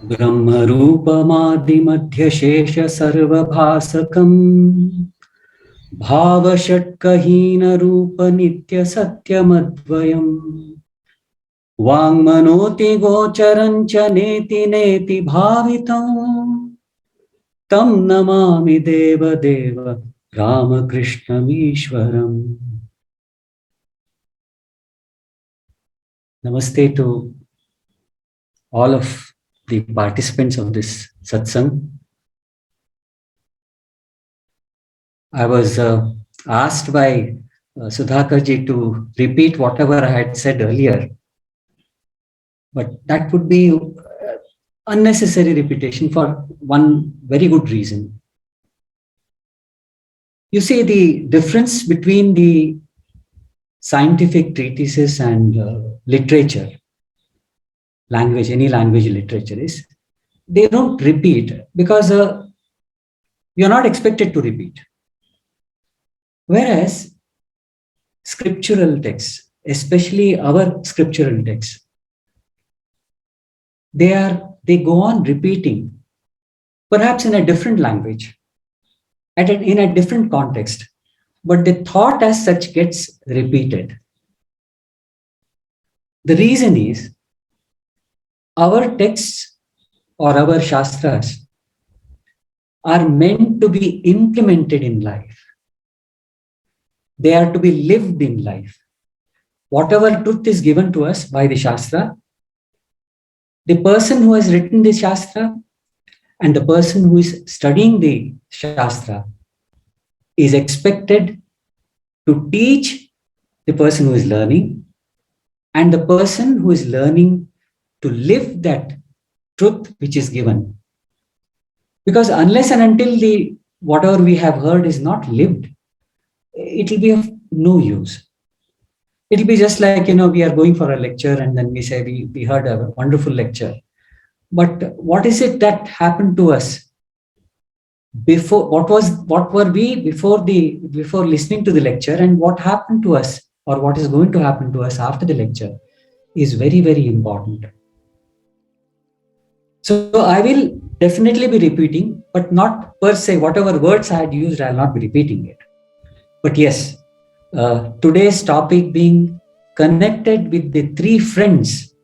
ब्रह्मरूपमादिमध्यशेष सर्वभासकम् भावषट्कहीनरूप नित्यसत्यमद्वयम् वाङ्मनोति गोचरं च नेति नेति भावितम् तं नमामि देवदेव रामकृष्णमीश्वरम्. Namaste to all of the participants of this satsang. I was asked by Sudhakarji to repeat whatever I had said earlier, but that would be unnecessary repetition for one very good reason. You see, the difference between the scientific treatises and literature, language, any language literature is, they don't repeat because you're not expected to repeat. Whereas scriptural texts, especially our scriptural texts, they go on repeating, perhaps in a different language, in a different context, but the thought as such gets repeated. The reason is our texts or our shastras are meant to be implemented in life. They are to be lived in life. Whatever truth is given to us by the Shastra, the person who has written the Shastra and the person who is studying the Shastra is expected to teach the person who is learning and the person who is learning to live that truth which is given. Because unless and until whatever we have heard is not lived, it will be of no use. It will be just like, we are going for a lecture and then we say we heard a wonderful lecture. But what is it that happened to us before? What were we before listening to the lecture, and what happened to us or what is going to happen to us after the lecture is very, very important. So I will definitely be repeating, but not per se. Whatever words I had used, I will not be repeating it. But yes, today's topic being connected with the three friends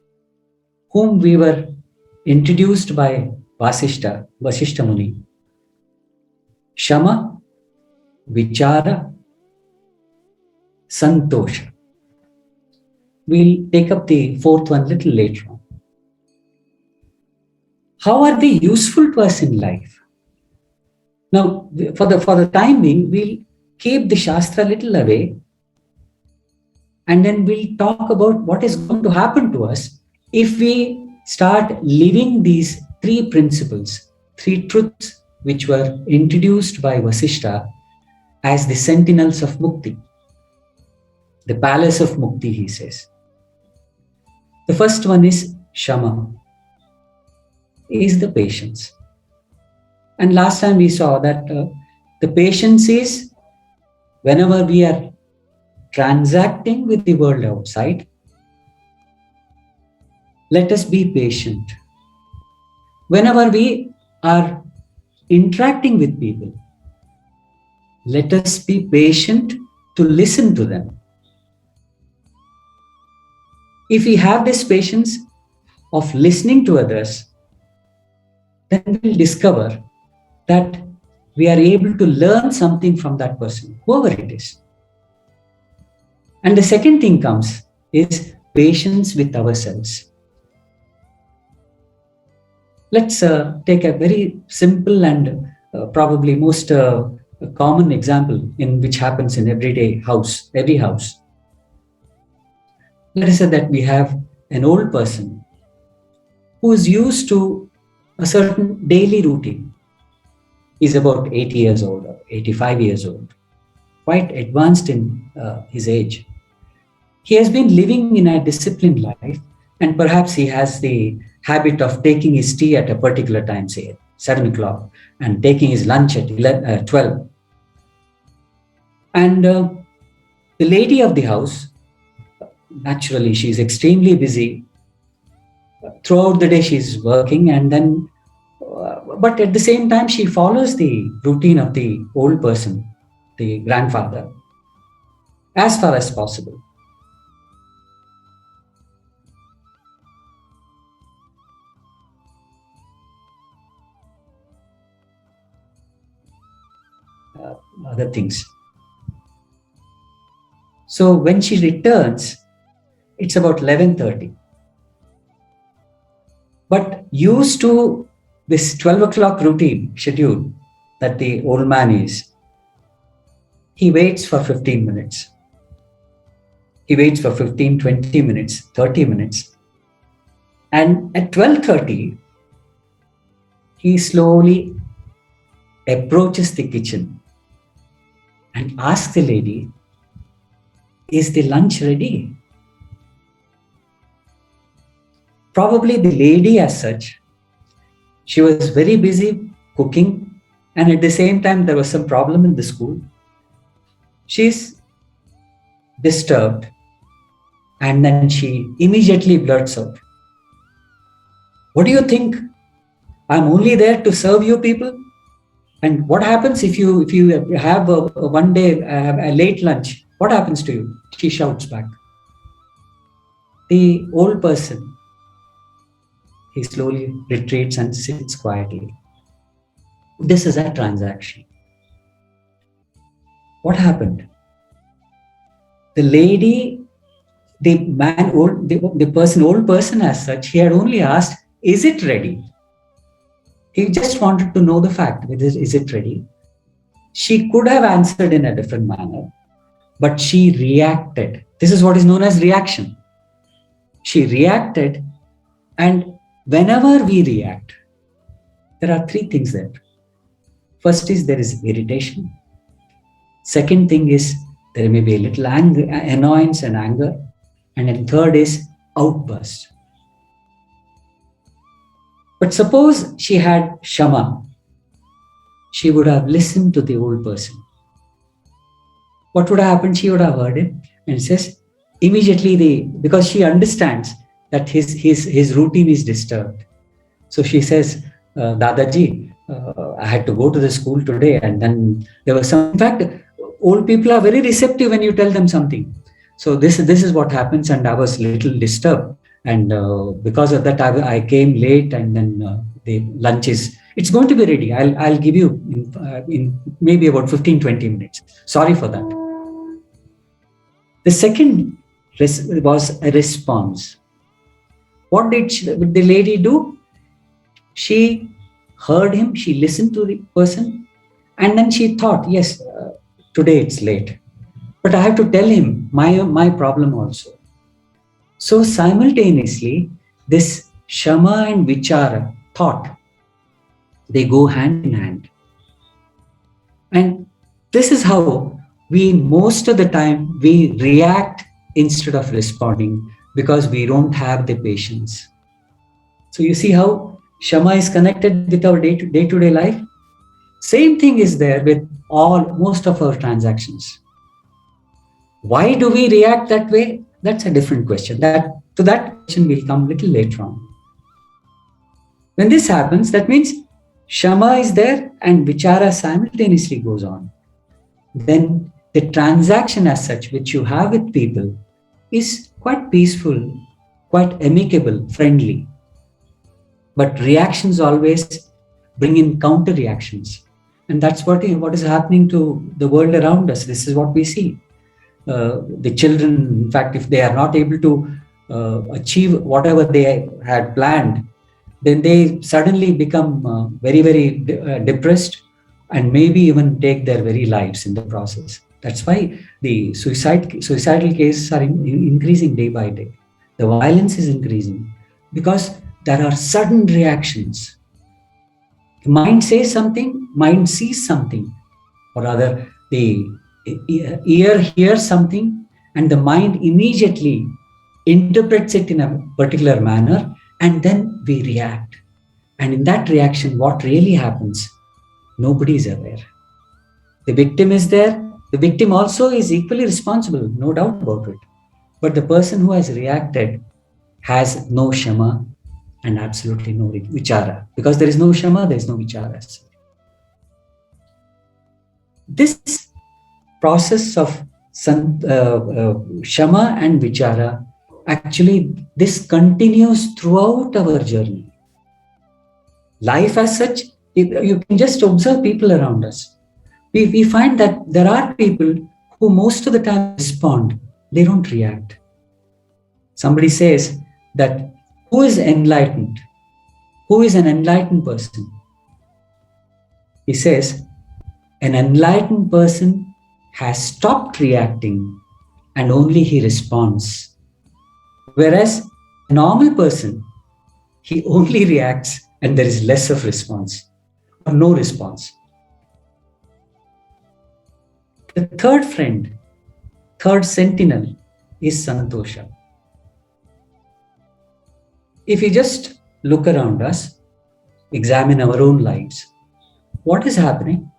whom we were introduced by Vasishta Muni. Shama, Vichara, Santosha. We'll take up the fourth one a little later on. How are they useful to us in life? Now, for the time being, we'll keep the Shastra a little away, and then we'll talk about what is going to happen to us if we start living these three principles, three truths which were introduced by Vasishta as the sentinels of Mukti, the palace of Mukti, he says. The first one is Shama, is the patience. And last time we saw that the patience is whenever we are transacting with the world outside, let us be patient. Whenever we are interacting with people, let us be patient to listen to them. If we have this patience of listening to others, then we'll discover that we are able to learn something from that person, whoever it is. And the second thing comes is patience with ourselves. Let's take a very simple and probably most common example in which happens in every house. Let us say that we have an old person who is used to a certain daily routine. He's about 80 years old or 85 years old, quite advanced in his age. He has been living in a disciplined life, and perhaps he has the habit of taking his tea at a particular time, say at 7 o'clock, and taking his lunch at 12. And the lady of the house, naturally, she is extremely busy Throughout the day, she's working, and then, but at the same time, she follows the routine of the old person, the grandfather, as far as possible. Other things. So when she returns, it's about 11:30. But used to this 12 o'clock routine schedule that the old man is, he waits for 15 minutes. He waits for 15, 20 minutes, 30 minutes. And at 12:30, he slowly approaches the kitchen and asks the lady, "Is the lunch ready?" Probably the lady, as such, she was very busy cooking, and at the same time, there was some problem in the school. She's disturbed, and then she immediately blurts out, "What do you think? I'm only there to serve you people? And what happens if you have a one day a late lunch? What happens to you?" She shouts back. The old person, he slowly retreats and sits quietly. This is a transaction. What happened? The lady, the man, old person as such, he had only asked, "Is it ready?" He just wanted to know the fact, is it ready? She could have answered in a different manner, but she reacted. This is what is known as reaction. She reacted, and whenever we react, there are three things there. First is there is irritation. Second thing is there may be a little anger, annoyance and anger. And then third is outburst. But suppose she had Shama, she would have listened to the old person. What would have happened? She would have heard him and says immediately because she understands that his routine is disturbed. So she says, "Dadaji, I had to go to the school today, and then there was some. In fact, old people are very receptive when you tell them something. So this is what happens, and I was a little disturbed, and because of that, I came late, and then the lunch it's going to be ready. I'll give you in maybe about 15, 20 minutes. Sorry for that." The second was a response. What did the lady do? She heard him, she listened to the person, and then she thought, yes, today it's late, but I have to tell him my problem also. So simultaneously, this Shama and Vichara, thought, they go hand in hand. And this is how we, most of the time, we react instead of responding because we don't have the patience. So you see how Shama is connected with our day-to-day life? Same thing is there with most of our transactions. Why do we react that way? That's a different question. To that question we'll come a little later on. When this happens, that means Shama is there and Vichara simultaneously goes on. Then the transaction as such, which you have with people, is quite peaceful, quite amicable, friendly. But reactions always bring in counter reactions. And that's what is happening to the world around us. This is what we see. The children, in fact, if they are not able to achieve whatever they had planned, then they suddenly become very, very depressed and maybe even take their very lives in the process. That's why the suicidal cases are increasing day by day. The violence is increasing because there are sudden reactions. The mind says something, mind sees something, or rather the ear hears something, and the mind immediately interprets it in a particular manner, and then we react. And in that reaction, what really happens? Nobody is aware. The victim is there. The victim also is equally responsible, no doubt about it. But the person who has reacted has no Shama, and absolutely no vichara. Because there is no shama, there is no vichara. This process of shama and vichara, actually, this continues throughout our journey. Life as such, you can just observe people around us. We find that there are people who most of the time respond, they don't react. Somebody says that who is enlightened? Who is an enlightened person? He says, an enlightened person has stopped reacting and only he responds. Whereas a normal person, he only reacts and there is less of response or no response. The third friend, third sentinel is Santosha. If we just look around us, examine our own lives, what is happening?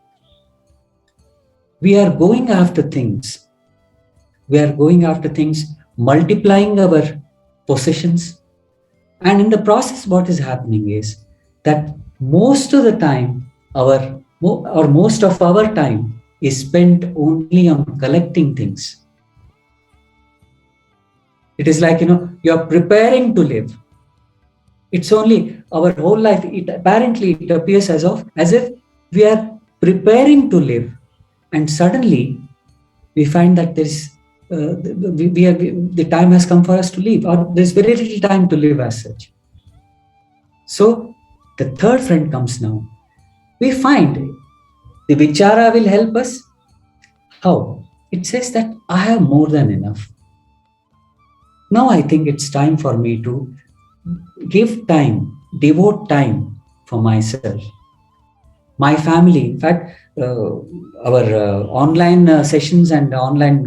We are going after things. We are going after things, multiplying our possessions. And in the process, what is happening is that most of the time, most of our time is spent only on collecting things. It is like, you are preparing to live. It's only our whole life. It appears as if we are preparing to live, and suddenly we find that the time has come for us to leave, or there's very little time to live as such. So the third friend comes now. We find the vichara will help us. How? It says that I have more than enough. Now I think it's time for me to devote time for myself, my family. In fact, our online sessions and online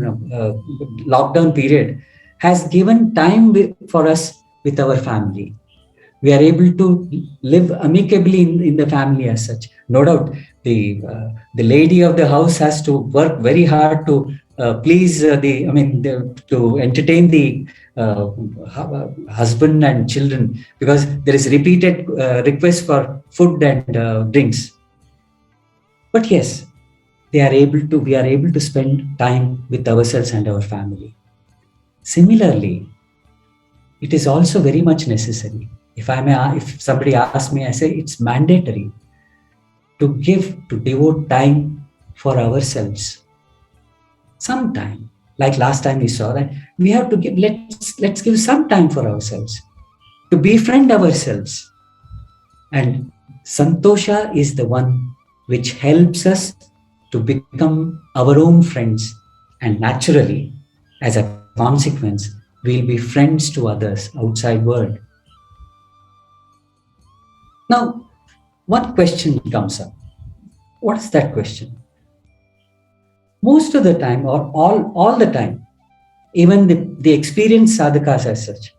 lockdown period has given time for us with our family. We are able to live amicably in the family as such. No doubt, the lady of the house has to work very hard to please to entertain the husband and children, because there is repeated request for food and drinks. But yes, we are able to spend time with ourselves and our family. Similarly, it is also very much necessary. If somebody asks me, I say it's mandatory to devote time for ourselves. Some time, like last time we saw that we have to let's give some time for ourselves, to befriend ourselves. And Santosha is the one which helps us to become our own friends. And naturally, as a consequence, we'll be friends to others outside world. Now, one question comes up. What is that question? Most of the time, or all the time, even the experienced sadhakas as such,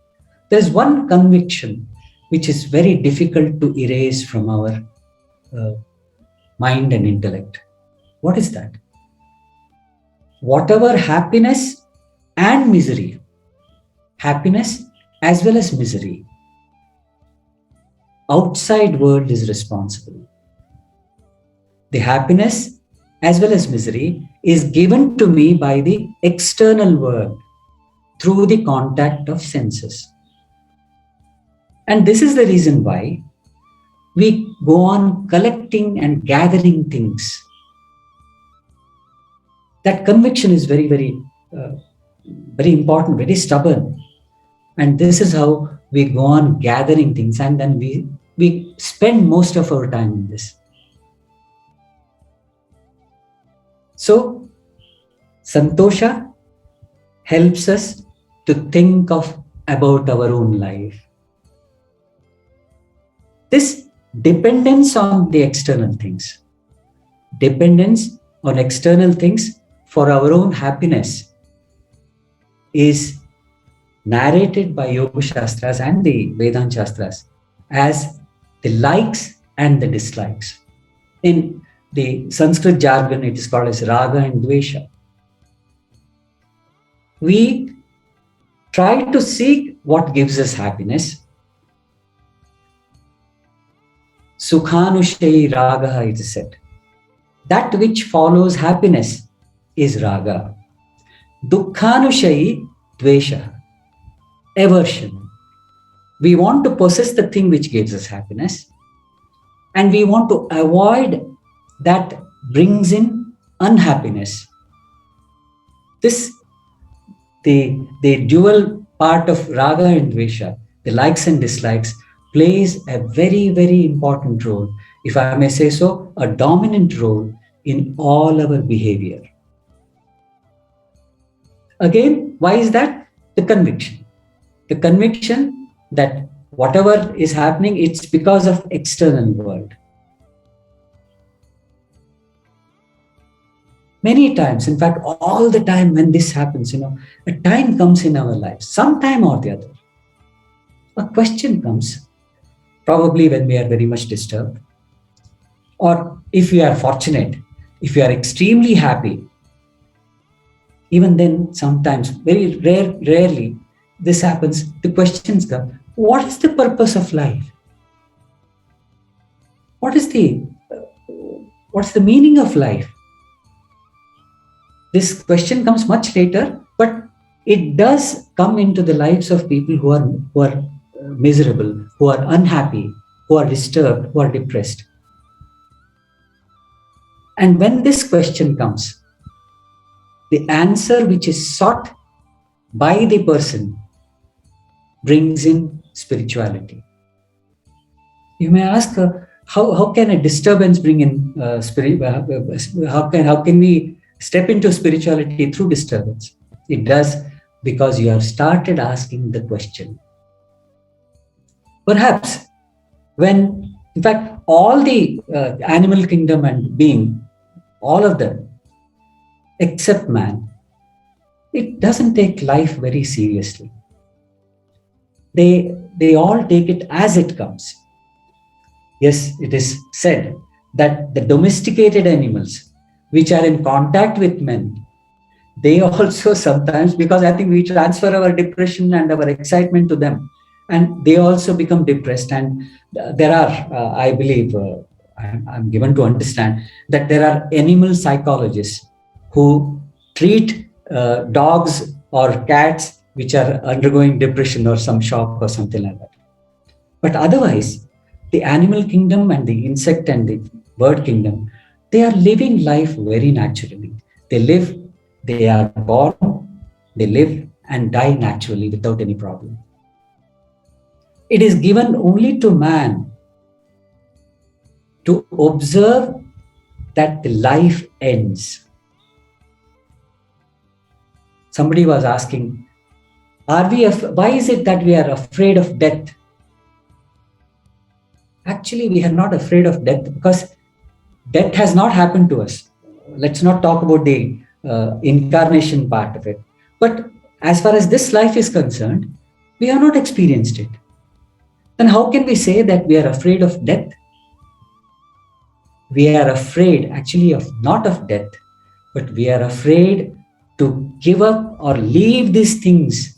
there's one conviction which is very difficult to erase from our mind and intellect. What is that? Whatever happiness and misery, happiness as well as misery, outside world is responsible. The happiness as well as misery is given to me by the external world through the contact of senses. And this is the reason why we go on collecting and gathering things. That conviction is very, very, very important, very stubborn. And this is how we go on gathering things, and then we spend most of our time in this. So, Santosha helps us to think about our own life. This dependence on the external things, dependence on external things for our own happiness, is narrated by Yoga Shastras and the Vedanta Shastras as the likes and the dislikes. In the Sanskrit jargon, it is called as Raga and Dvesha. We try to seek what gives us happiness, Sukhanushayi Raga, it is said. That which follows happiness is Raga. Dukkhanushayi Dvesha, aversion. We want to possess the thing which gives us happiness, and we want to avoid that brings in unhappiness. This, the dual part of Raga and Dvesha, the likes and dislikes, plays a very, very important role, if I may say so, a dominant role in all our behavior. Again, why is that? The conviction. The conviction that whatever is happening, it's because of external world. Many times, in fact, all the time when this happens, a time comes in our lives, sometime or the other. A question comes, probably when we are very much disturbed, or if we are fortunate, if we are extremely happy. Even then, sometimes, very rarely, this happens. The questions come: what is the purpose of life? What is what's the meaning of life? This question comes much later, but it does come into the lives of people who are miserable, who are unhappy, who are disturbed, who are depressed. And when this question comes, the answer which is sought by the person brings in spirituality. You may ask, how can a disturbance bring in spirit? How can we step into spirituality through disturbance? It does, because you have started asking the question. Perhaps when, in fact, all the animal kingdom and being, all of them, except man, it doesn't take life very seriously. They all take it as it comes. Yes, it is said that the domesticated animals which are in contact with men, they also sometimes, because I think we transfer our depression and our excitement to them, and they also become depressed. And there are, I believe, I'm given to understand that there are animal psychologists who treat dogs or cats which are undergoing depression or some shock or something like that. But otherwise, the animal kingdom and the insect and the bird kingdom, they are living life very naturally. They are born, they live and die naturally without any problem. It is given only to man to observe that the life ends. Somebody was asking, why is it that we are afraid of death? Actually, we are not afraid of death because death has not happened to us. Let's not talk about the incarnation part of it. But as far as this life is concerned, we have not experienced it. Then how can we say that we are afraid of death? We are afraid actually of not of death, but we are afraid to give up or leave these things,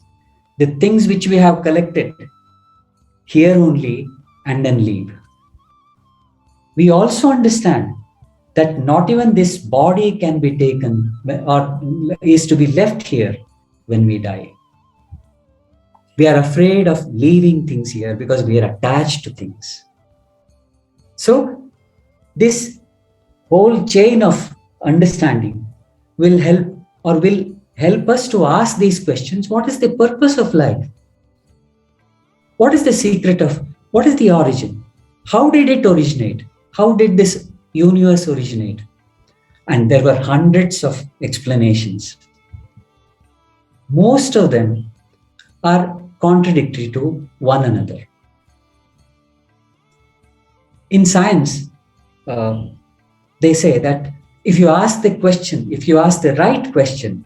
the things which we have collected here only, and then leave. We also understand that not even this body can be taken or is to be left here when we die. We are afraid of leaving things here because we are attached to things. So this whole chain of understanding will help us to ask these questions. What is the purpose of life? What is the secret of, what is the origin? How did it originate? How did this universe originate? And there were hundreds of explanations. Most of them are contradictory to one another. In science, they say that if you ask the right question,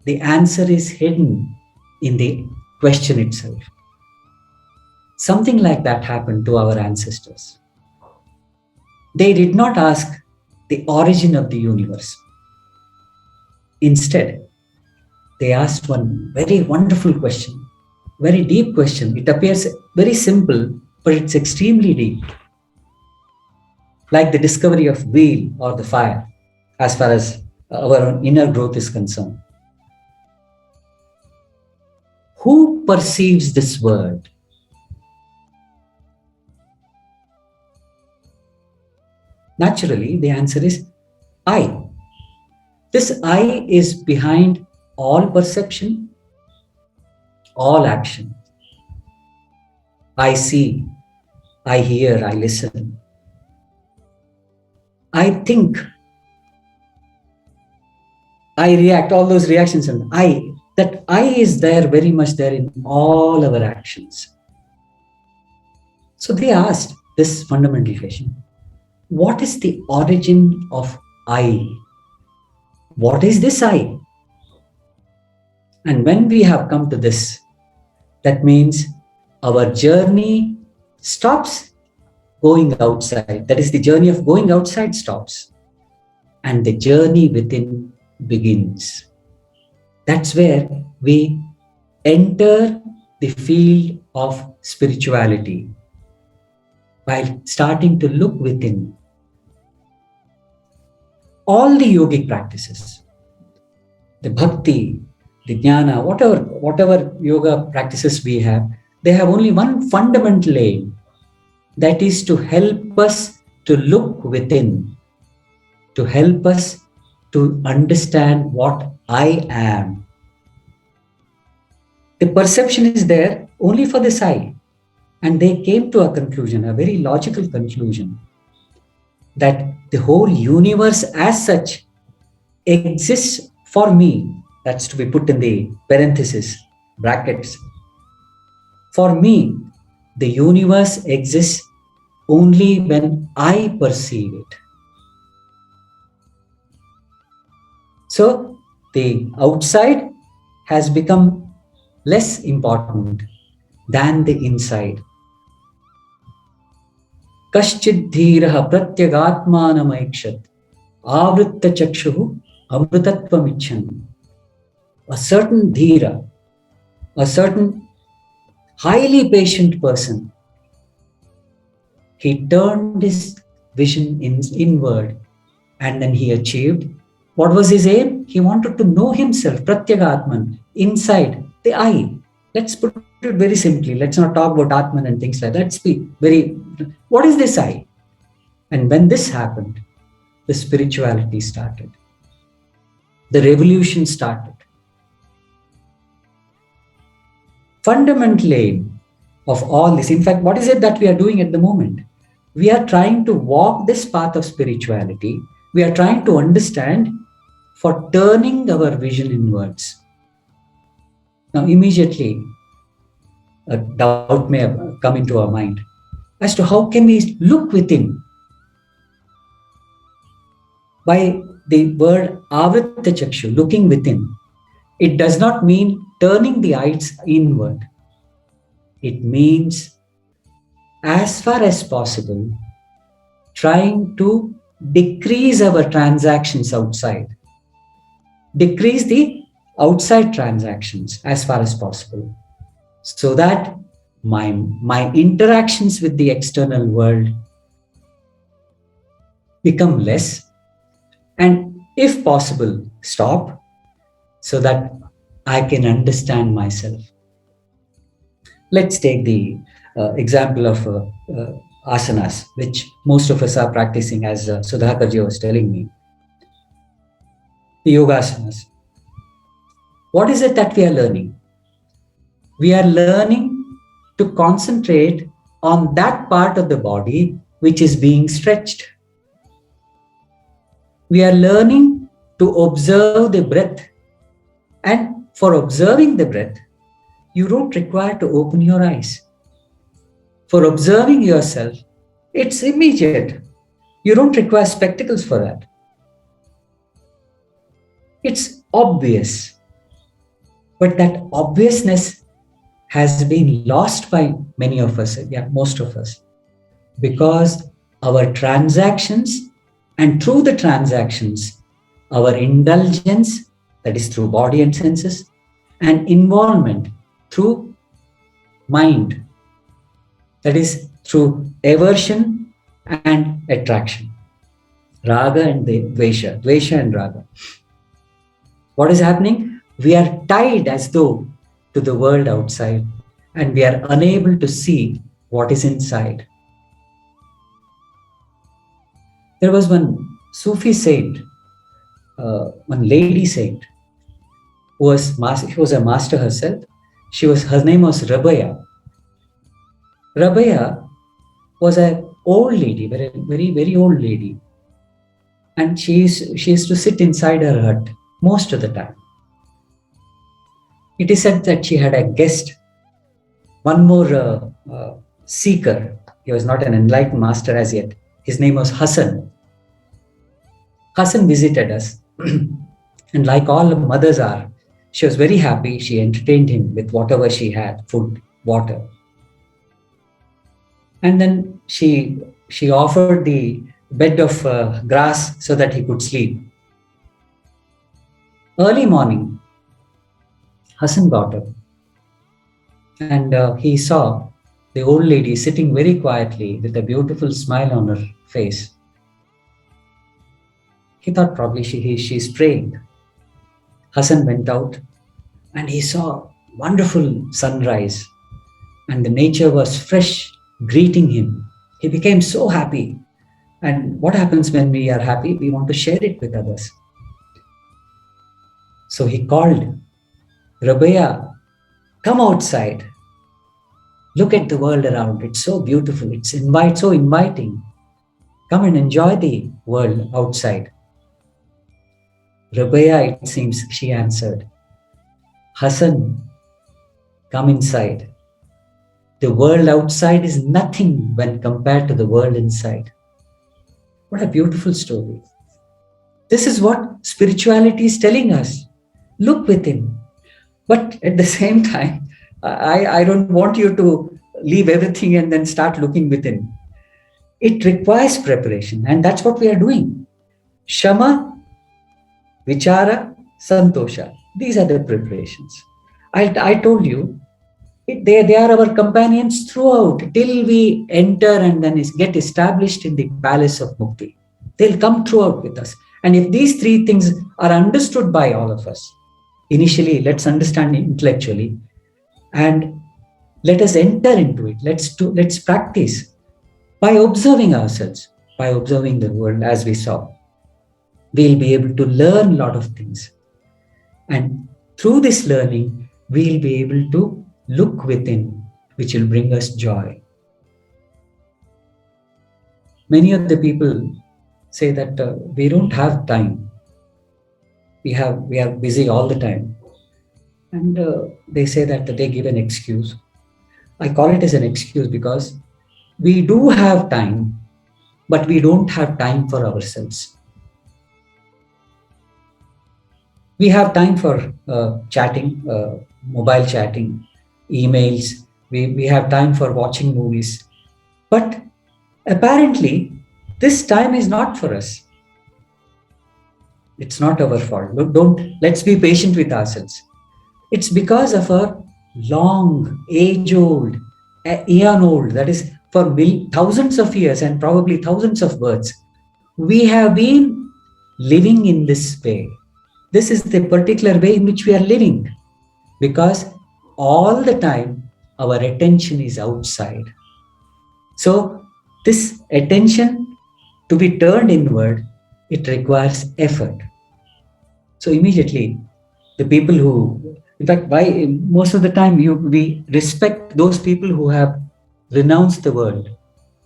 the answer is hidden in the question itself. Something like that happened to our ancestors. They did not ask the origin of the universe. Instead, they asked one very wonderful question, very deep question. It appears very simple, but it's extremely deep, like the discovery of wheel or the fire, as far as our inner growth is concerned. Who perceives this world? Naturally, the answer is I. This I is behind all perception, all action. I see, I hear, I listen. I think, I react, all those reactions. And that I is there, very much there in all our actions. So they asked this fundamental question: what is the origin of I? What is this I? And when we have come to this, that means our journey stops going outside. That is, the journey of going outside stops, and the journey within begins. That's where we enter the field of spirituality, while starting to look within. All the yogic practices, the bhakti, the jnana, whatever yoga practices we have, they have only one fundamental aim, that is to help us to look within, to help us to understand what I am. The perception is there only for this I. And they came to a conclusion, a very logical conclusion, that the whole universe as such exists for me. That's to be put in the parenthesis, brackets. For me, the universe exists only when I perceive it. So the outside has become less important than the inside. Kaschid dhiraha pratyagatmanamakshat avritta chakshuhu amrutatvam. A certain dhira, a certain highly patient person, he turned his vision inward, and then he achieved. What was his aim? He wanted to know himself, pratyagatman, inside the I. Let's put it very simply. Let's not talk about Atman and things like that. Let's be very, what is this I? And when this happened, the spirituality started. The revolution started. Fundamental aim of all this, in fact, what is it that we are doing at the moment? We are trying to walk this path of spirituality. We are trying to understand for turning our vision inwards. Now, immediately, a doubt may come into our mind as to how can we look within. By the word avritta chakshu, looking within, it does not mean turning the eyes inward. It means, as far as possible, trying to decrease our transactions outside. Decrease the outside transactions as far as possible, so that my interactions with the external world become less, and if possible, stop, so that I can understand myself. Let's take the example of asanas, which most of us are practicing, as Sudhakarji was telling me. The yogasanas. What is it that we are learning? We are learning to concentrate on that part of the body which is being stretched. We are learning to observe the breath. And for observing the breath, you don't require to open your eyes. For observing yourself, it's immediate. You don't require spectacles for that. It's obvious. But that obviousness has been lost by many of us, most of us, because our transactions, and through the transactions, our indulgence, that is through body and senses, and involvement through mind, that is through aversion and attraction. Raga and Dvesha, Dvesha and Raga. What is happening? We are tied as though to the world outside, and we are unable to see what is inside. There was one Sufi saint, one lady saint, who was a master herself. Her name was Rabaya. Rabaya was an old lady, very, very, very old lady. And she used to sit inside her hut most of the time. It is said that she had a guest, one more seeker. He was not an enlightened master as yet. His name was Hassan. Hassan visited us. And like all mothers are, she was very happy. She entertained him with whatever she had, food, water. And then she offered the bed of grass so that he could sleep. Early morning, Hassan got up and he saw the old lady sitting very quietly with a beautiful smile on her face. He thought probably she's praying. Hassan went out and he saw wonderful sunrise and the nature was fresh, greeting him. He became so happy. And what happens when we are happy? We want to share it with others. So he called, Rabaya, come outside. Look at the world around. It's so beautiful. It's so inviting. Come and enjoy the world outside. Rabaya, it seems, she answered, Hassan, come inside. The world outside is nothing when compared to the world inside. What a beautiful story. This is what spirituality is telling us. Look within. But at the same time, I don't want you to leave everything and then start looking within. It requires preparation, and that's what we are doing. Shama, Vichara, Santosha. These are the preparations. I told you, they are our companions throughout till we enter and then get established in the palace of Mukti. They'll come throughout with us. And if these three things are understood by all of us, initially, let's understand intellectually and let us enter into it. Let's practice by observing ourselves, by observing the world as we saw. We'll be able to learn a lot of things. And through this learning, we'll be able to look within, which will bring us joy. Many of the people say that we don't have time. We are busy all the time. And they say that they give an excuse. I call it as an excuse because we do have time, but we don't have time for ourselves. We have time for chatting, mobile chatting, emails. We have time for watching movies. But apparently, this time is not for us. It's not our fault. Let's be patient with ourselves. It's because of a long, age-old, eon-old, that is for thousands of years and probably thousands of births, we have been living in this way. This is the particular way in which we are living because all the time our attention is outside. So this attention to be turned inward, it requires effort. So immediately the people who, in fact, most of the time we respect those people who have renounced the world,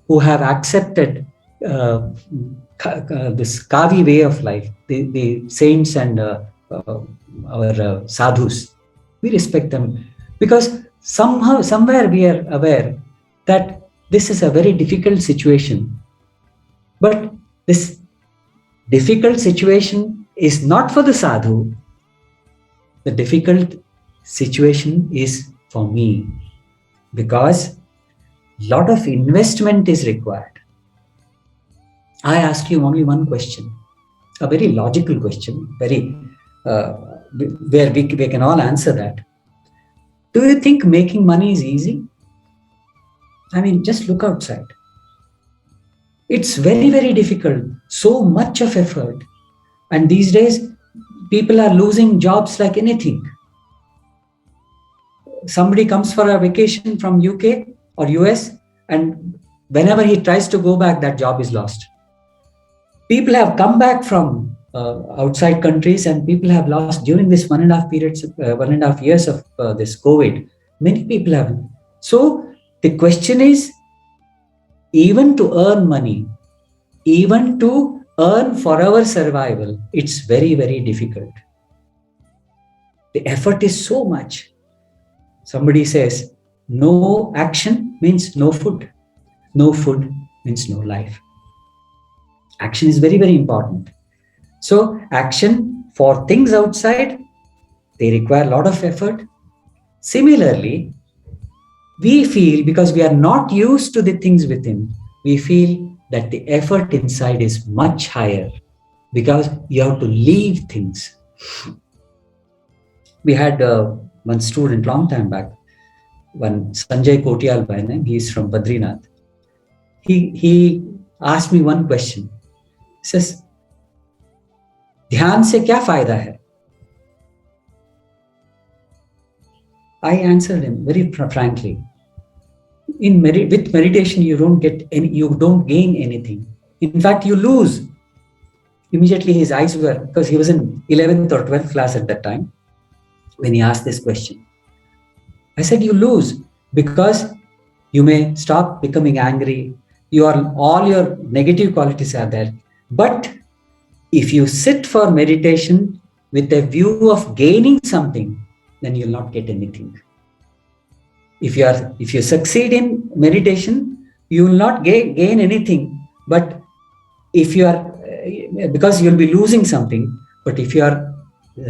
who have accepted this Kavi way of life, the saints and our sadhus. We respect them because somewhere we are aware that this is a very difficult situation. But this difficult situation is not for the sadhu. The difficult situation is for me because a lot of investment is required. I ask you only one question, a very logical question, where we can all answer that. Do you think making money is easy? I mean, just look outside. It's very, very difficult. So much of effort. And these days, people are losing jobs like anything. Somebody comes for a vacation from UK or US, and whenever he tries to go back, that job is lost. People have come back from outside countries, and people have lost during this 1.5 years of this COVID. Many people have. So the question is, even to earn money, even to earn for our survival, it's very, very difficult. The effort is so much. Somebody says, no action means no food. No food means no life. Action is very, very important. So, action for things outside, they require a lot of effort. Similarly, we feel because we are not used to the things within, we feel that the effort inside is much higher because you have to leave things. We had one student long time back, one Sanjay Kotial by name, he is from Badrinath. He asked me one question. He says, ध्यान से क्या फायदा है? I answered him very frankly. With meditation, you don't gain anything. In fact, you lose. Immediately his eyes were, because he was in 11th or 12th class at that time, when he asked this question. I said, you lose because you may stop becoming angry. All your negative qualities are there. But if you sit for meditation with a view of gaining something, then you'll not get anything. If you succeed in meditation, you will not gain anything. But if you are, because you'll be losing something. But if you are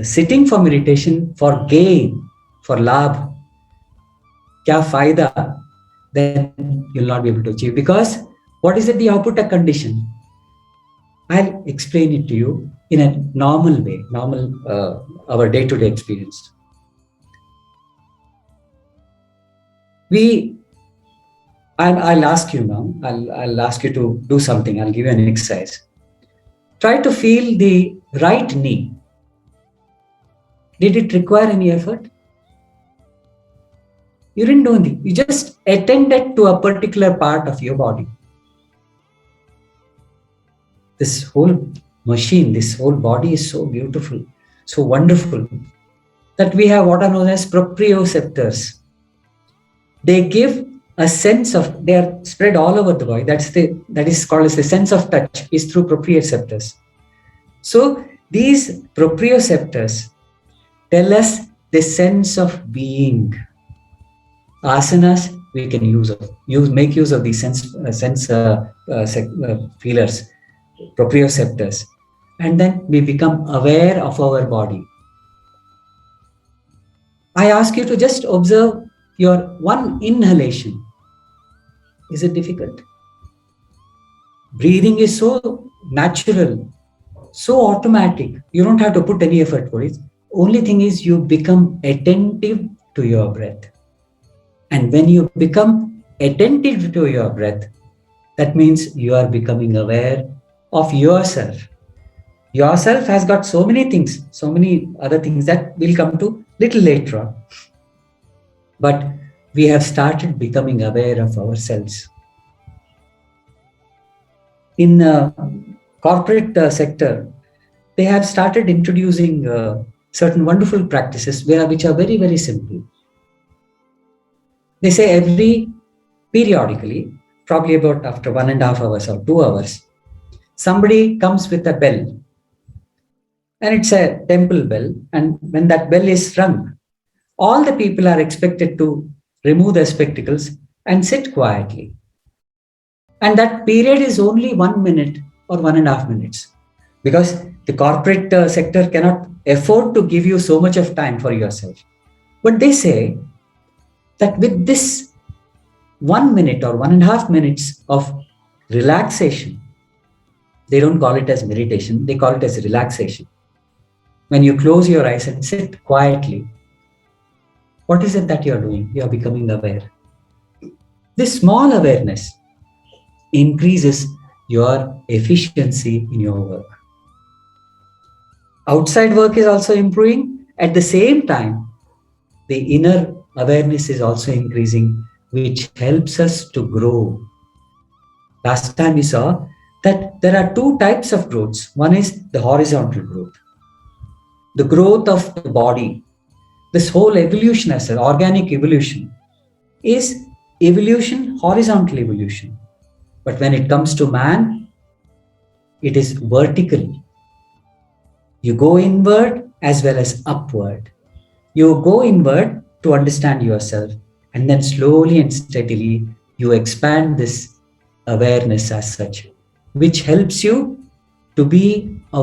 sitting for meditation for gain, for labh, kya faida, then you'll not be able to achieve. Because what is it, the Aputa condition? I'll explain it to you in a normal way, our day-to-day experience. I'll ask you now, I'll ask you to do something. I'll give you an exercise. Try to feel the right knee. Did it require any effort? You didn't do anything. You just attended to a particular part of your body. This whole machine, this whole body is so beautiful, so wonderful, that we have what are known as proprioceptors. They give a sense of, they are spread all over the body. That is called as the sense of touch, is through proprioceptors. So these proprioceptors tell us the sense of being. Asanas, we can make use of these sense feelers, proprioceptors, and then we become aware of our body. I ask you to just observe your one inhalation. Is it difficult? Breathing is so natural, so automatic. You don't have to put any effort for it. Only thing is you become attentive to your breath. And when you become attentive to your breath, that means you are becoming aware of yourself. Yourself has got so many things, so many other things that we'll come to little later on. But we have started becoming aware of ourselves. In the corporate sector, they have started introducing certain wonderful practices which are very, very simple. They say periodically, probably about after 1.5 hours or 2 hours, somebody comes with a bell. And it's a temple bell. And when that bell is rung, all the people are expected to remove their spectacles and sit quietly. And that period is only 1 minute or 1.5 minutes, because the corporate sector cannot afford to give you so much of time for yourself. But they say that with this 1 minute or 1.5 minutes of relaxation, they don't call it as meditation, they call it as relaxation. When you close your eyes and sit quietly, what is it that you're doing? You're becoming aware. This small awareness increases your efficiency in your work. Outside work is also improving. At the same time, the inner awareness is also increasing, which helps us to grow. Last time we saw that there are two types of growths. One is the horizontal growth, the growth of the body. This whole evolution as an organic evolution is evolution, horizontal evolution. But when it comes to man, it is vertical. You go inward as well as upward. You go inward to understand yourself, and then slowly and steadily you expand this awareness as such, which helps you to be a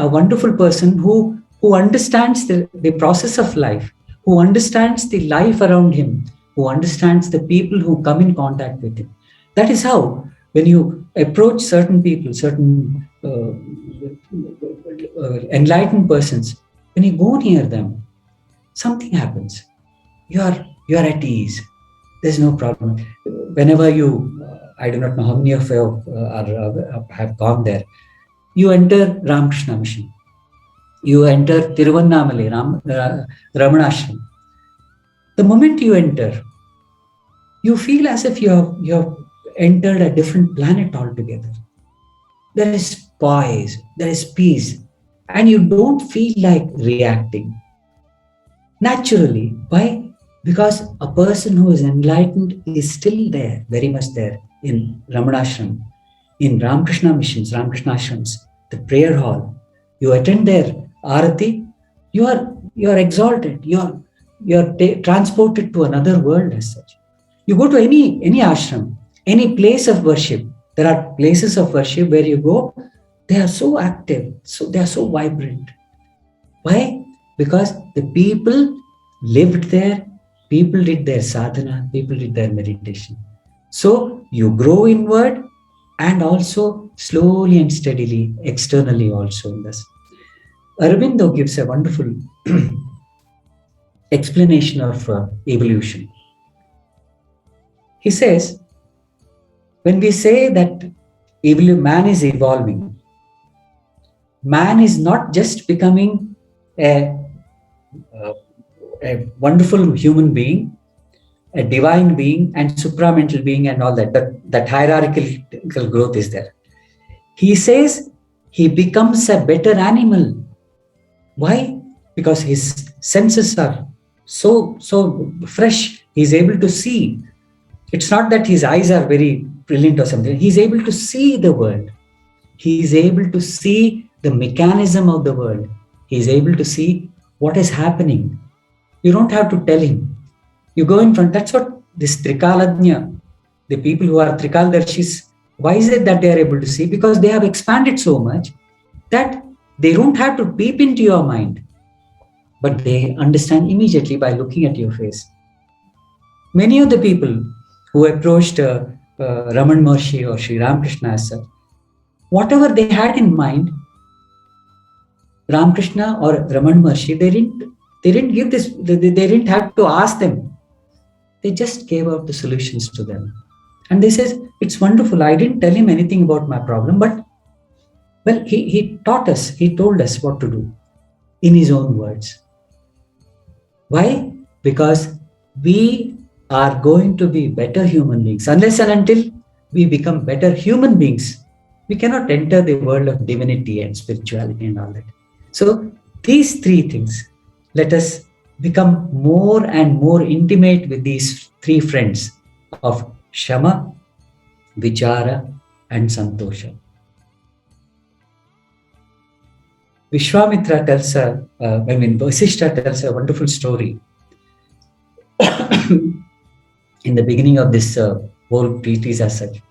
wonderful person who understands the process of life, who understands the life around him, who understands the people who come in contact with him. That is how, when you approach certain people, certain enlightened persons, when you go near them, something happens. You are at ease. There's no problem. Whenever you, I do not know how many of you have gone there. You enter Ramakrishna Mission. You enter Tiruvannamalai, Ramanashram. The moment you enter, you feel as if you have entered a different planet altogether. There is poise, there is peace, and you don't feel like reacting. Naturally, why? Because a person who is enlightened is still there, very much there in Ramanashram, in Ramakrishna missions, Ramakrishna ashrams, the prayer hall. You attend their arati, you are exalted, you are transported to another world as such. You go to any ashram, any place of worship. There are places of worship where you go, they are so active, so they are so vibrant. Why? Because the people lived there, people did their sadhana, people did their meditation. So you grow inward and also slowly and steadily, externally also in this. Aurobindo gives a wonderful explanation of evolution. He says, when we say that man is evolving, man is not just becoming a wonderful human being, a divine being and supramental being and all that hierarchical growth is there. He says he becomes a better animal. Why? Because his senses are so fresh. He's able to see. It's not that his eyes are very brilliant or something. He's able to see the world. He's able to see the mechanism of the world. He's able to see what is happening. You don't have to tell him. You go in front. That's what this Trikalajna, the people who are Trikaldarshis, why is it that they are able to see? Because they have expanded so much that they don't have to peep into your mind, but they understand immediately by looking at your face. Many of the people who approached Raman Maharshi or Sri Ramakrishna, whatever they had in mind, Ramakrishna or Raman Maharshi, they didn't give this, they didn't have to ask them. They just gave out the solutions to them. And they says, it's wonderful. I didn't tell him anything about my problem, but well, he taught us, he told us what to do in his own words. Why? Because we are going to be better human beings. Unless and until we become better human beings, we cannot enter the world of divinity and spirituality and all that. So these three things, let us become more and more intimate with these three friends of Shama, Vichara, and Santosha. Vishwamitra tells Vasishtha tells a wonderful story in the beginning of this whole treatise as such.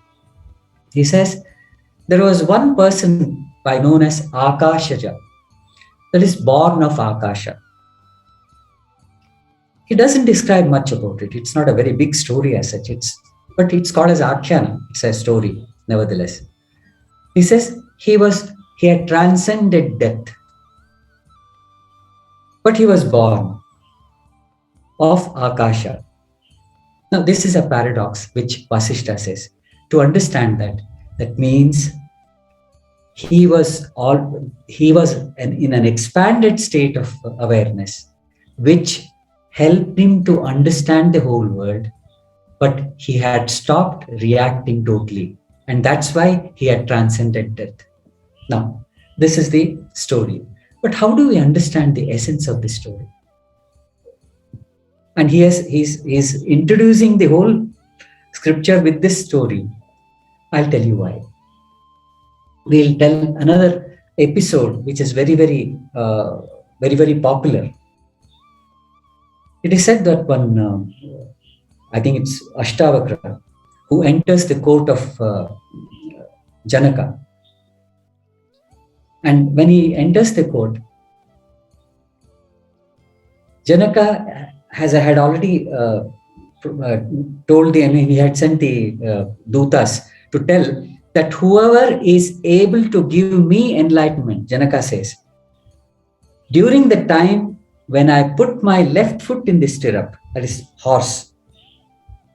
He says, there was one person known as Akashaja, that is born of Akasha. He doesn't describe much about it. It's not a very big story as such. But it's called as Akhyana. It's a story, nevertheless. He says he had transcended death. But he was born of Akasha. Now, this is a paradox which Vasishta says. To understand that, that means he was in an expanded state of awareness, which helped him to understand the whole world, but he had stopped reacting totally. And that's why he had transcended death. Now, this is the story. But how do we understand the essence of the story? And he's introducing the whole scripture with this story. I'll tell you why. We'll tell another episode which is very popular. It is said that one, I think it's Ashtavakra, who enters the court of Janaka. And when he enters the court, Janaka had already told he had sent the Dutas to tell that whoever is able to give me enlightenment, Janaka says, during the time when I put my left foot in the stirrup, that is horse,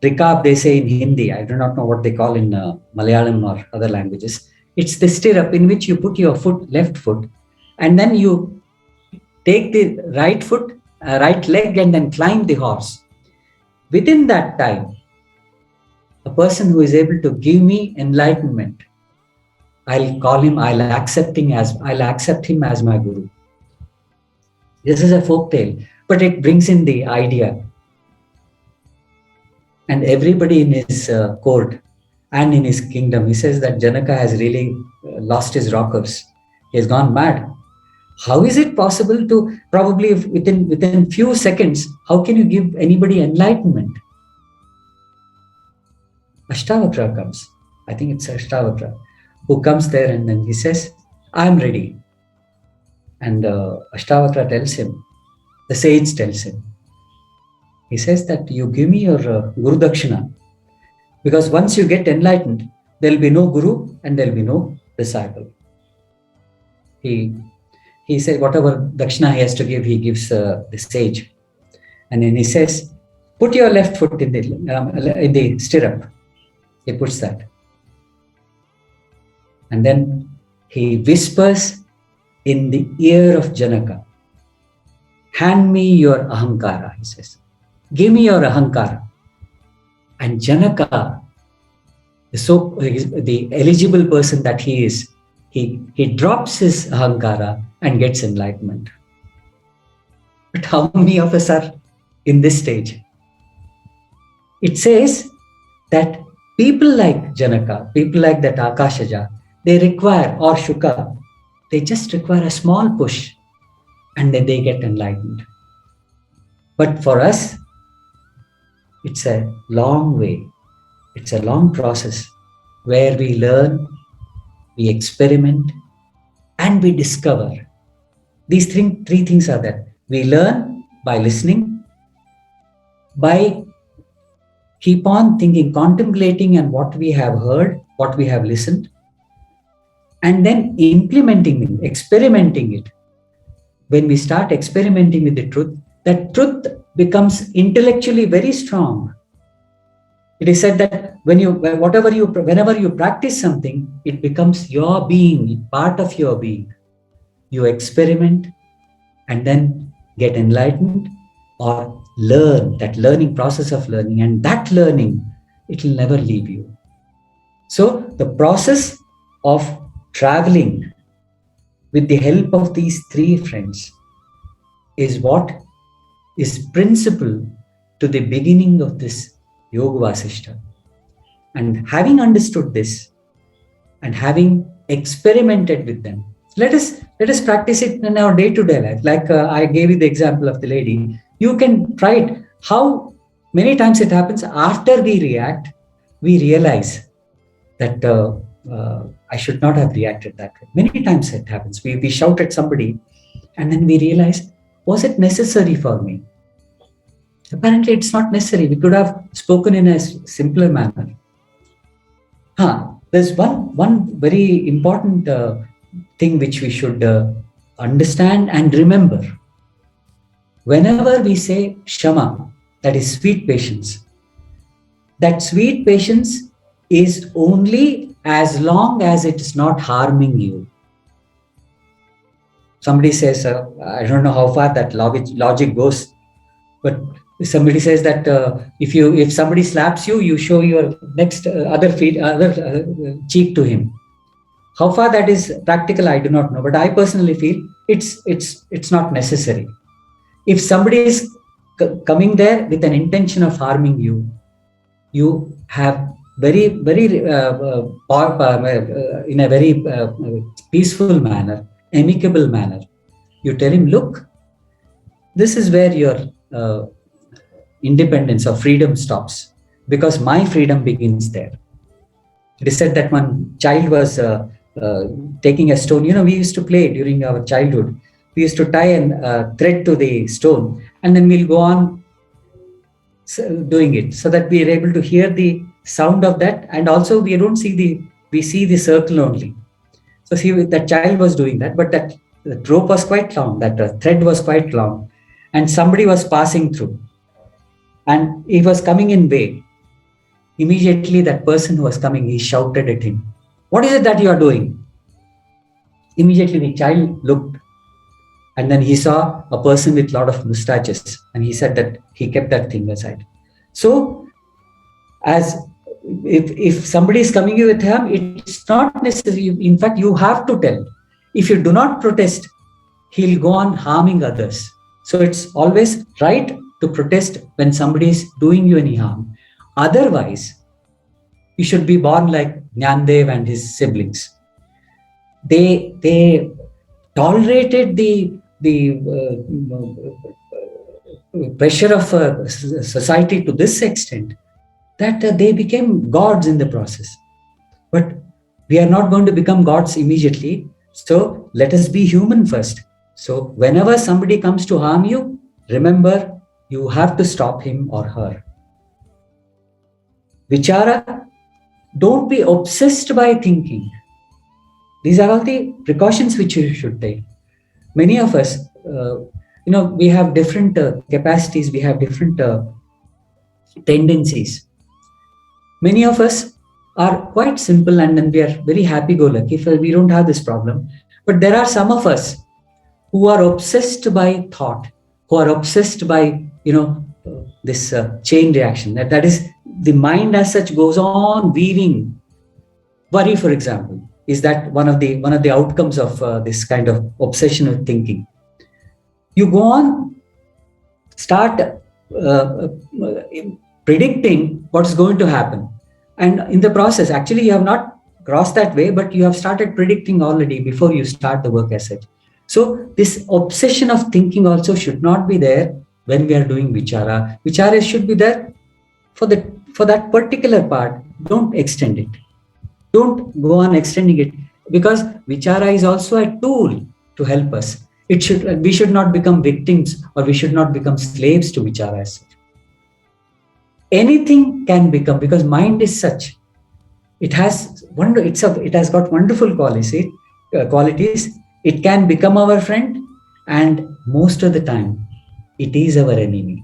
rikab they say in Hindi, I do not know what they call in Malayalam or other languages. It's the stirrup in which you put your left foot, and then you take the right foot, right leg, and then climb the horse. Within that time, a person who is able to give me enlightenment, I'll accept him as my guru. This is a folk tale, but it brings in the idea. And everybody in his court and in his kingdom, he says that Janaka has really lost his rockers. He has gone mad. How is it possible to probably within few seconds, how can you give anybody enlightenment? Ashtavakra comes. I think it's Ashtavakra who comes there, and then he says, I'm ready. And Ashtavakra tells him, the sage tells him, he says that you give me your Guru Dakshina, because once you get enlightened, there will be no Guru and there will be no disciple. He said whatever Dakshina he has to give, he gives the sage. And then he says, put your left foot in the stirrup. He puts that. And then he whispers in the ear of Janaka, hand me your ahankara, he says. Give me your ahankara. And Janaka, the eligible person that he is, he drops his ahankara and gets enlightenment. But how many of us are in this stage? It says that people like Janaka, people like that Akashaja, they require, or Shuka, they just require a small push and then they get enlightened. But for us, it's a long way. It's a long process where we learn, we experiment, and we discover. These three things are there. We learn by listening, by keep on thinking, contemplating on what we have heard, what we have listened, and then implementing it, experimenting it. When we start experimenting with the truth, that truth becomes intellectually very strong. It is said that whenever you practice something, it becomes your being, part of your being. You experiment and then get enlightened or learn, that learning process of learning, and that learning, it will never leave you. So the process of traveling with the help of these three friends is what is principal to the beginning of this Yoga Vasishta. And having understood this and having experimented with them, let us practice it in our day-to-day life. Like I gave you the example of the lady. You can try it. How many times it happens after we react, we realize that I should not have reacted that way. Many times it happens. We shout at somebody and then we realize, was it necessary for me? Apparently, it's not necessary. We could have spoken in a simpler manner. There's one very important thing which we should understand and remember. Whenever we say Shama, that is sweet patience, That sweet patience is only as long as it is not harming you. Somebody says, I don't know how far that logic goes, but somebody says that if somebody slaps you, you show your next other cheek to him. How far that is practical, I do not know, but I personally feel it's not necessary. If somebody is coming there with an intention of harming you, you have in a very peaceful manner, amicable manner, you tell him, look, this is where your independence or freedom stops, because my freedom begins there. It is said that one child was taking a stone. We used to play during our childhood. We used to tie a thread to the stone, and then we'll go on doing it, so that we are able to hear the sound of that, and also we see the circle only. So see, that child was doing that, but that the rope was quite long, that thread was quite long, and somebody was passing through, and he was coming in way. Immediately, that person who was coming, he shouted at him, "What is it that you are doing?" Immediately, the child looked, and then he saw a person with a lot of mustaches, and he said that he kept that thing aside. So, as if somebody is coming you with harm, it's not necessary. In fact, you have to tell. If you do not protest, he'll go on harming others. So it's always right to protest when somebody is doing you any harm. Otherwise, you should be born like Nyandev and his siblings. They tolerated the pressure of society to this extent that they became gods in the process. But we are not going to become gods immediately. So let us be human first. So whenever somebody comes to harm you, remember, you have to stop him or her. Vichara, don't be obsessed by thinking. These are all the precautions which you should take. Many of us, we have different capacities, we have different tendencies. Many of us are quite simple, and then we are very happy-go-lucky if we don't have this problem. But there are some of us who are obsessed by thought, who are obsessed by this chain reaction. That is, the mind as such goes on weaving. Worry, for example, is that one of the outcomes of this kind of obsession with thinking. You go on, start predicting what's going to happen, and in the process, actually, you have not crossed that way, but you have started predicting already before you start the work as such. So this obsession of thinking also should not be there when we are doing vichara. Vichara should be there for that particular part. Don't extend it. Don't go on extending it, because vichara is also a tool to help us. We should not become victims, or we should not become slaves to vichara as such. Anything can become, because mind is such. It has got wonderful qualities. It can become our friend, and most of the time, it is our enemy.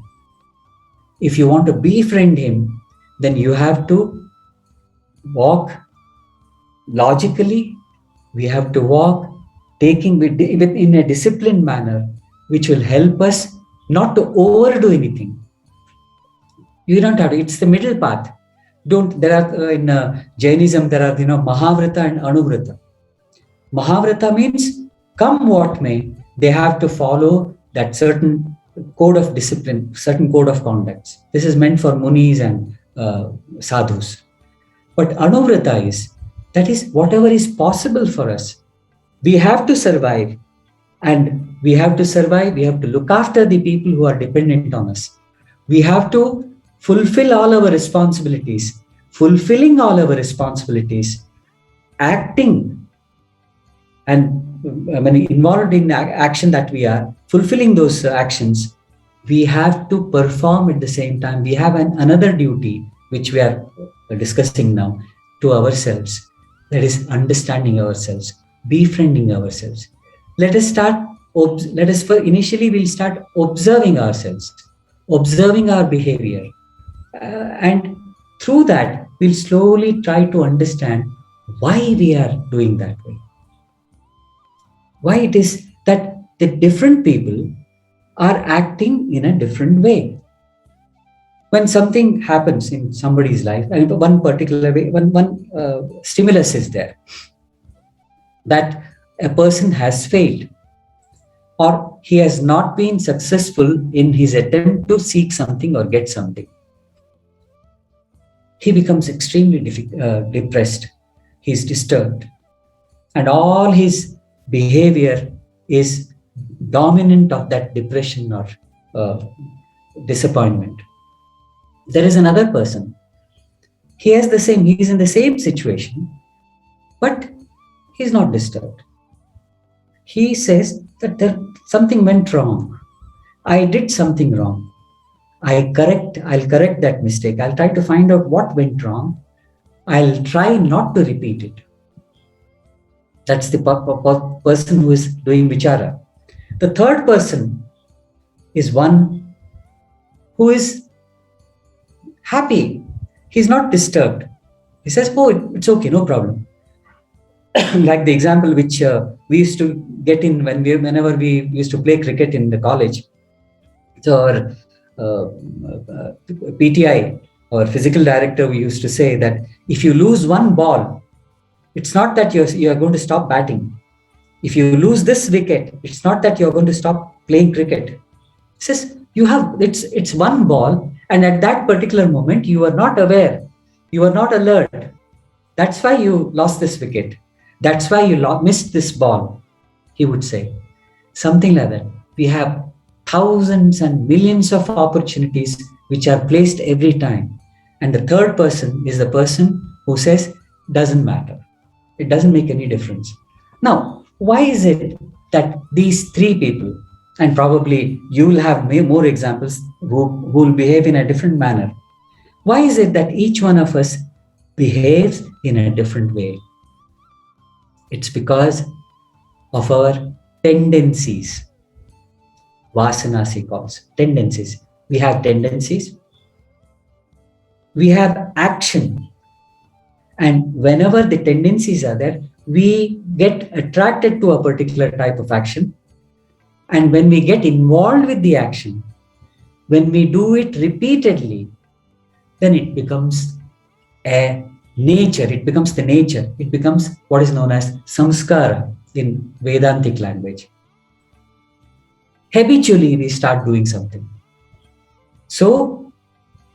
If you want to befriend him, then you have to walk logically. We have to walk in a disciplined manner, which will help us not to overdo anything. You don't have to. It's the middle path. There are in Jainism, there are Mahavrata and Anuvrata. Mahavrata means come what may, they have to follow that certain code of discipline, certain code of conducts. This is meant for munis and sadhus. But Anuvrata is whatever is possible for us. We have to survive, and we have to look after the people who are dependent on us. We have to fulfill all our responsibilities. Fulfilling all our responsibilities, acting and involved in action that we are, fulfilling those actions, we have to perform at the same time. We have another duty, which we are discussing now, to ourselves. That is understanding ourselves, befriending ourselves. Initially we'll start observing ourselves, observing our behavior. And Through that, we'll slowly try to understand why we are doing that way. Why it is that the different people are acting in a different way. When something happens in somebody's life, and one particular way, one stimulus is there, that a person has failed or he has not been successful in his attempt to seek something or get something, he becomes extremely depressed. He's disturbed, and all his behavior is dominant of that depression or uh, disappointment. There is another person. He's in the same situation, but he's not disturbed. He says that something went wrong. I did something wrong. I'll correct that mistake. I'll try to find out what went wrong. I'll try not to repeat it. That's the person who is doing vichara. The third person is one who is happy. He's not disturbed. He says, oh, it's okay, no problem. Like the example which we used to get in whenever we used to play cricket in the college. So our PTI or physical director, we used to say that if you lose one ball, it's not that you're going to stop batting. If you lose this wicket, it's not that you're going to stop playing cricket. It says it's one ball, and at that particular moment you are not aware, you are not alert. That's why you lost this wicket. That's why you missed this ball, he would say. Something like that. We have thousands and millions of opportunities which are placed every time. And the third person is the person who says, doesn't matter. It doesn't make any difference. Now, why is it that these three people, and probably you will have more examples who will behave in a different manner. Why is it that each one of us behaves in a different way? It's because of our tendencies. Vasanas he calls tendencies. We have tendencies. We have action. And whenever the tendencies are there, we get attracted to a particular type of action. And when we get involved with the action, when we do it repeatedly, then it becomes a nature. It becomes the nature. It becomes what is known as samskara in Vedantic language. Habitually, we start doing something. So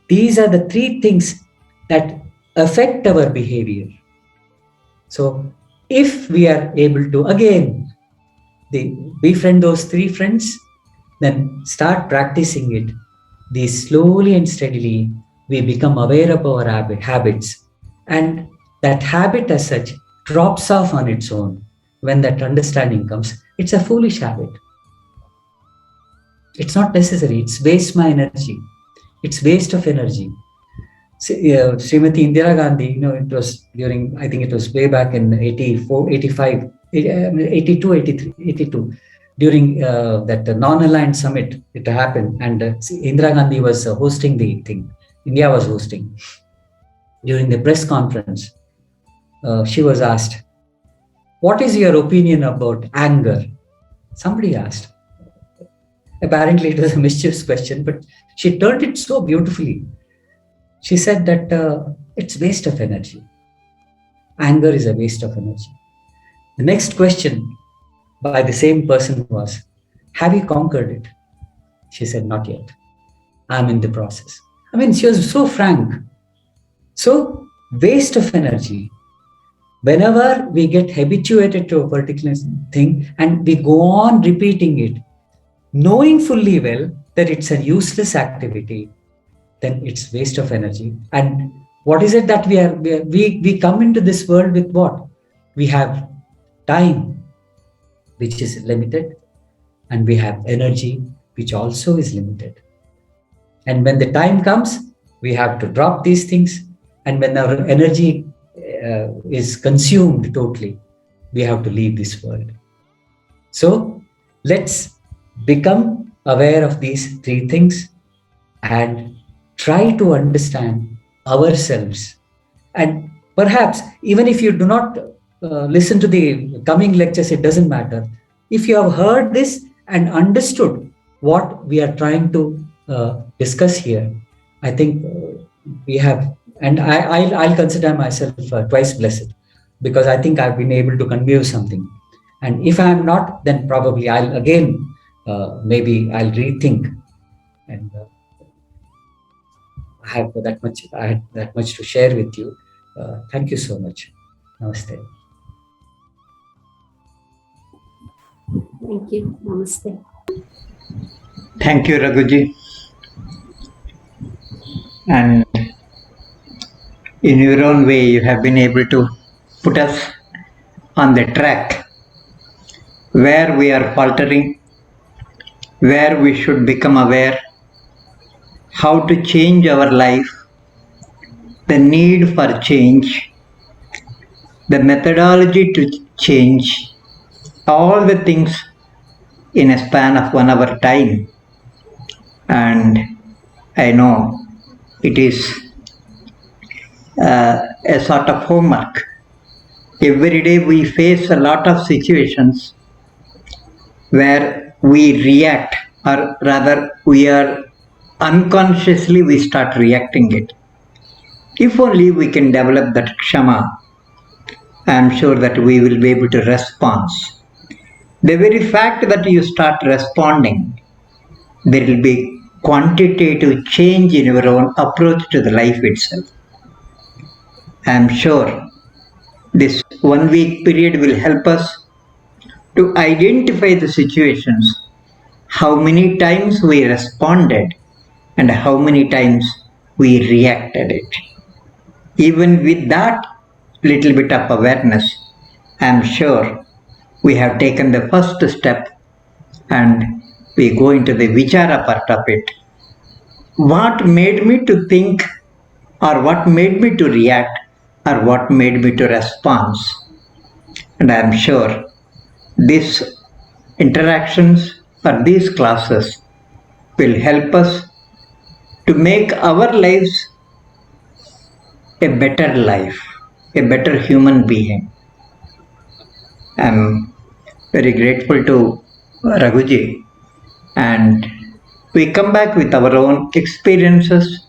these are the three things that affect our behavior. So if we are able to, again, befriend those three friends, then start practicing it. Slowly and steadily, we become aware of our habits. And that habit as such drops off on its own. When that understanding comes, it's a foolish habit. It's not necessary. It's waste my energy. It's waste of energy. Srimati Indira Gandhi, it was during, I think it was way back in 84, 85, 82, 83, 82, during that non-aligned summit, it happened. And Indira Gandhi was hosting the thing. India was hosting. During the press conference, she was asked, what is your opinion about anger? Somebody asked. Apparently it was a mischievous question, but she turned it so beautifully. She said that it's waste of energy. Anger is a waste of energy. The next question by the same person was, have you conquered it? She said, not yet. I'm in the process. I mean, she was so frank. So, waste of energy. Whenever we get habituated to a particular thing and we go on repeating it, knowing fully well that it's a useless activity, then it's waste of energy. And what is it that we come into this world with what? We have time, which is limited, and we have energy, which also is limited. And when the time comes, we have to drop these things. And when our energy is consumed totally, we have to leave this world. So let's become aware of these three things and try to understand ourselves. And perhaps, even if you do not listen to the coming lectures, it doesn't matter. If you have heard this and understood what we are trying to discuss here, I think we have, and I'll consider myself twice blessed, because I think I've been able to convey something. And if I'm not, then probably I'll again, maybe I'll rethink. And I had that much to share with you. Thank you so much. Namaste. Thank you. Namaste. Thank you, Raghuji. And in your own way, you have been able to put us on the track where we are faltering, where we should become aware, how to change our life, the need for change, the methodology to change, all the things in a span of 1 hour time. And I know it is a sort of homework. Every day we face a lot of situations where we react, or rather we are unconsciously we start reacting it. If only we can develop that kshama, I am sure that we will be able to respond. The very fact that you start responding, there will be quantitative change in your own approach to the life itself. I am sure this 1 week period will help us to identify the situations, how many times we responded and how many times we reacted it. Even with that little bit of awareness, I am sure we have taken the first step and we go into the vichara part of it. What made me to think, or what made me to react, or what made me to respond? And I am sure these interactions or these classes will help us to make our lives a better life, a better human being. I'm very grateful to Raghuji, and we come back with our own experiences,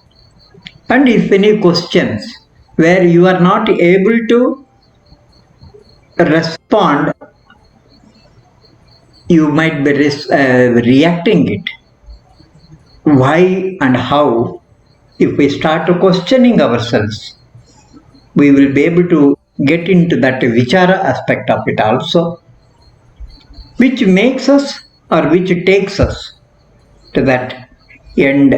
and if any questions where you are not able to respond, you might be reacting it. Why and how? If we start questioning ourselves, we will be able to get into that vichara aspect of it also, which makes us or which takes us to that end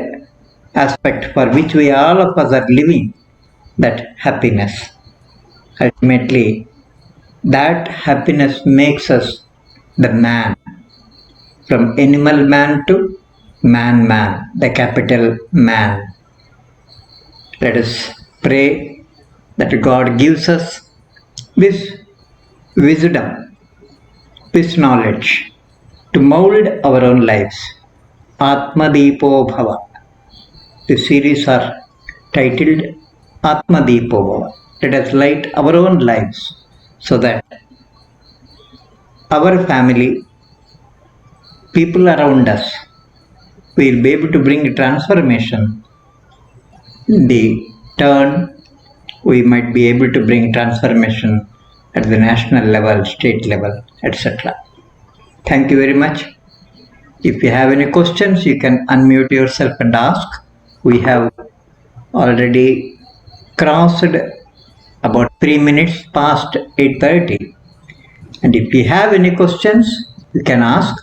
aspect for which we all of us are living, that happiness. Ultimately, that happiness makes us the man, from animal man to man, the capital man. Let us pray that God gives us this wisdom, this knowledge to mold our own lives. Atma Deepo Bhava. The series are titled Atma Deepo Bhava. Let us light our own lives so that our family, people around us, will be able to bring transformation. In the turn, we might be able to bring transformation at the national level, state level, etc. Thank you very much. If you have any questions, you can unmute yourself and ask. We have already crossed about 3 minutes past 8:30. And if you have any questions, you can ask,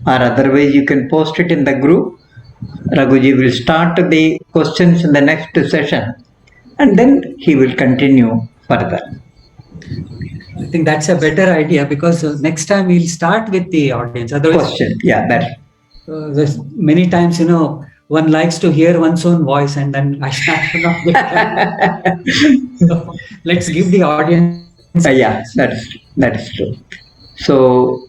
or otherwise you can post it in the group. Raghuji will start the questions in the next session, and then he will continue further. I think that's a better idea, because next time we'll start with the audience. Otherwise, question, yeah, that. Many times, one likes to hear one's own voice, and then I should not get so let's give the audience. Yeah, that is true. So